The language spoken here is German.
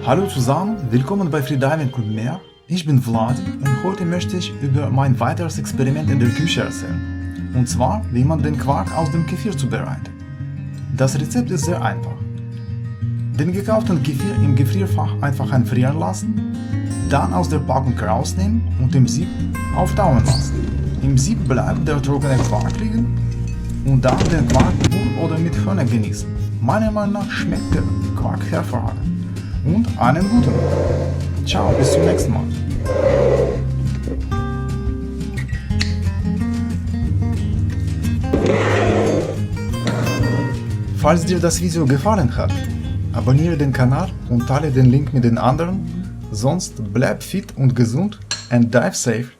Hallo zusammen, willkommen bei Freediving und mehr. Ich bin Vladi und heute möchte ich über mein weiteres Experiment in der Küche erzählen. Und zwar, wie man den Quark aus dem Kefir zubereitet. Das Rezept ist sehr einfach. Den gekauften Kefir im Gefrierfach einfach einfrieren lassen, dann aus der Packung rausnehmen und im Sieb auftauen lassen. Im Sieb bleibt der trockene Quark liegen und dann den Quark pur oder mit Honig genießen. Meiner Meinung nach schmeckt der Quark hervorragend. Und einen guten. Ciao, bis zum nächsten Mal. Falls dir das Video gefallen hat, abonniere den Kanal und teile den Link mit den anderen, sonst bleib fit und gesund and dive safe.